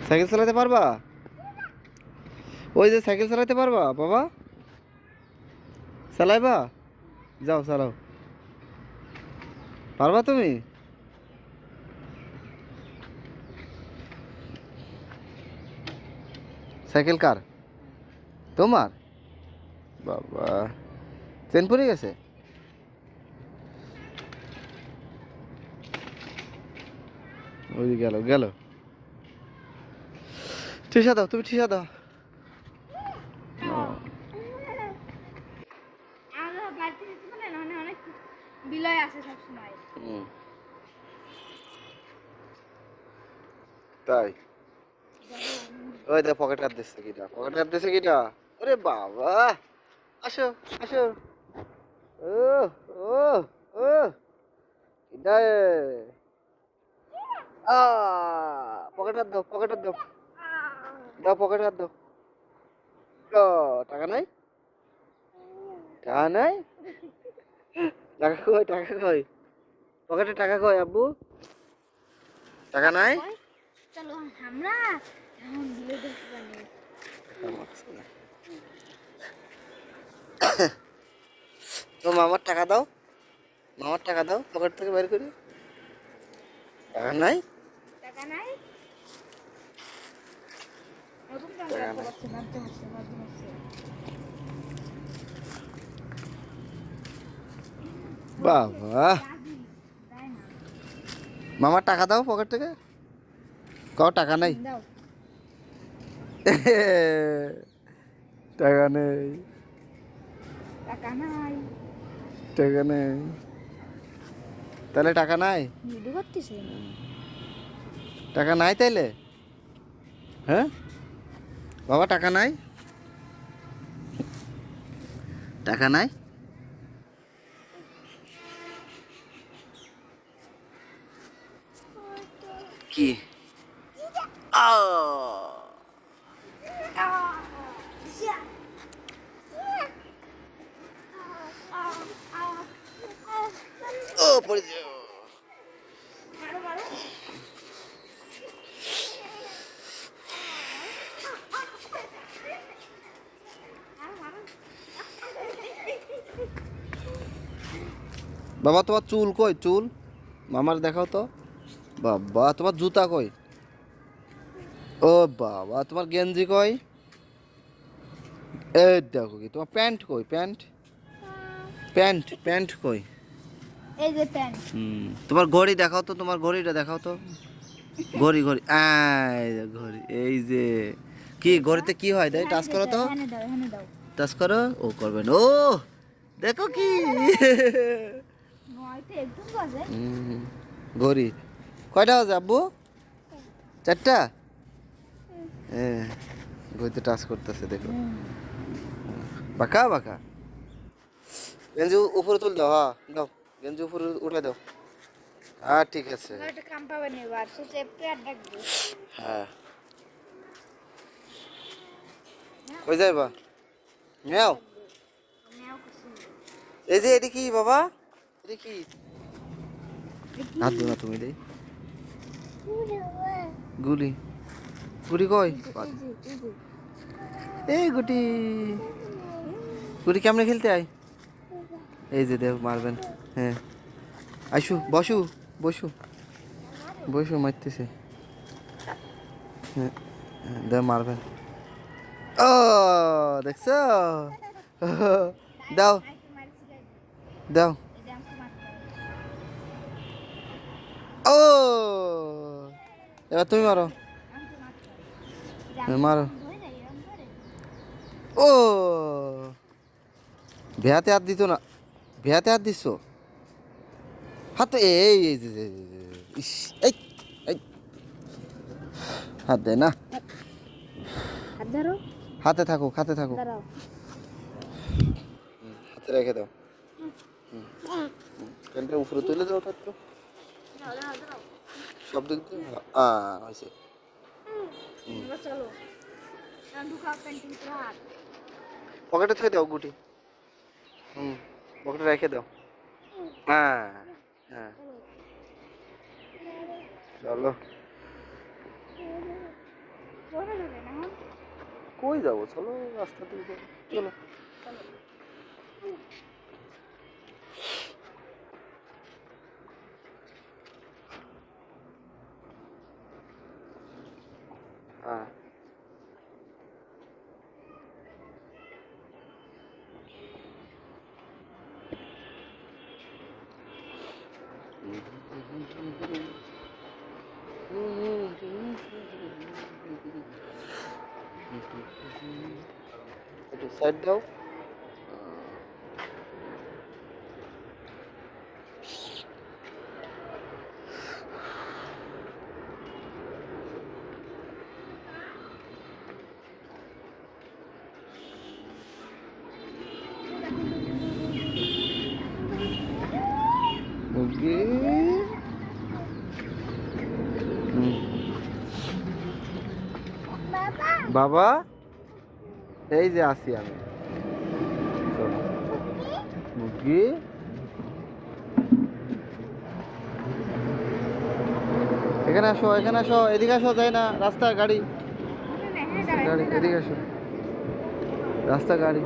Cycle চালাতে পারবা? ওই যে সাইকেল চালাতে পারবা বাবা? চালাইবা? যাও চালাও। পারবা তুমি? সাইকেল কার? তোমার? বাবা, চেন পড়ে গেছে? ওই গেল গেল। ঠিসা দাও, তুমি ঠিসা দাও। তাই? ওই দেখ পকেট হাত দিচ্ছে কিটা, পকেট হাত দিচ্ছে কিটা। ওরে বাবা, আসো আসো। ও ও ও কিটা আ পকেট হাত দাও, পকেট হাত দাও, দাও পকেট হাত দাও। ও টাকা নাই, টাকা নাই, টাকা কই, টাকা কই, পকেটে টাকা কই আব্বু? টাকা নাই? চলো আমরা এখন দিয়ে দেখব। তো মামার টাকা দাও, মামার টাকা দাও, পকেট থেকে বের করি। টাকা নাই, টাকা নাই। নতুন টাকা টাকা নাই। আছে মাঝে মাঝে মাঝে মাঝে। বাবা, তাই না? মামার টাকা দাও পকেট থেকে। কও টাকা নাই। দাও। টাকা নেই, টাকা নাই। টাকা নেই। তাহলে টাকা নাই? ভিডিও করতেছে। টাকা নাই তাইলে? হ্যাঁ বাবা, টাকা নাই, টাকা নাই। কি ও পড়ে যাও। মারো মারো। বাবা তোমার চুল কই, চুল মামার দেখাও তো। বাবা তোমার জুতা কই? ও বাবা তোমার গেঞ্জি কই? এই দেখো কি, তোমার প্যান্ট কই, প্যান্ট, প্যান্ট প্যান্ট কই? এই যে প্যান্ট। তোমার ঘড়ি দেখাও তো, তোমার ঘড়িটা দেখাও তো। ঘড়ি ঘড়ি, এই যে ঘড়ি, এই যে কি ঘড়িতে কি হয়, দেখ টাচ করো তো, এখানে দাও এখানে দাও। টাচ করো। ও করবেন ও, দেখো কি নয়তো একদম বাজে। ঘড়ি কয়টা বাজে আব্বু? 4টা। হ্যাঁ, ঘড়িতে টাচ করতেছে দেখো। বাঁকা বাঁকা। গেঞ্জি উপরে তুল দাও, হ্যাঁ দাও, গেঞ্জি উপরে উঠে দাও। হ্যাঁ ঠিক আছে। একটা কাম পাবে না এবার সে চেপে আর ডাকবে। হ্যাঁ, কই যাইবা? মেও, আমিও খুশি। এই যে এটি কি বাবা, এটি কি? হাত দিও না তুমি রে। গুলি, গুলি কই? এই গুটি, গুটি কেমনে খেলতে আয়? এই যে দেখ মারবেন। হ্যাঁ আইসু, বসু, বসু, বসু মারতেছে। হ্যাঁ দেখ মারবেন। ও দেখছো, দাও দাও। ও এবার তুমি মারো, হ্যাঁ, মারো। ও ভেয়াতে হাত দিত না, ভেয়াতে হাত দিচ্ছ হাত তো এই এই যে ইস, এই এই হাত দে না, হাত ধরো। হাতে থাকো, হাতে থাকো, দাঁড়াও। হাতে রেখে দাও। প্যান্টটা উপরে তুলে দাও তো একটু, দাঁড়াও দাঁড়াও। সব দিক দিয়ে হয়েছে। এবার চলো। ঢুকাও প্যান্টিং হাত। পকেটে থুয়ে দাও গুটি, পকেটে রেখে দাও। হ্যাঁ হ্যাঁ চলো। কোথায় যাবেন এখন? কই যাবো, চলো রাস্তা দিয়ে যাবো, চলো। চলো। হ্যাঁ একটু সাইড দাও। মুরগি। বাবা, এই যে আসি আমি। চলো। মুরগি। এখানে আসো, এখানে আসো, এদিকে আসো, যায় না রাস্তা, গাড়ি গাড়ি, এদিকে আসো, রাস্তা গাড়ি।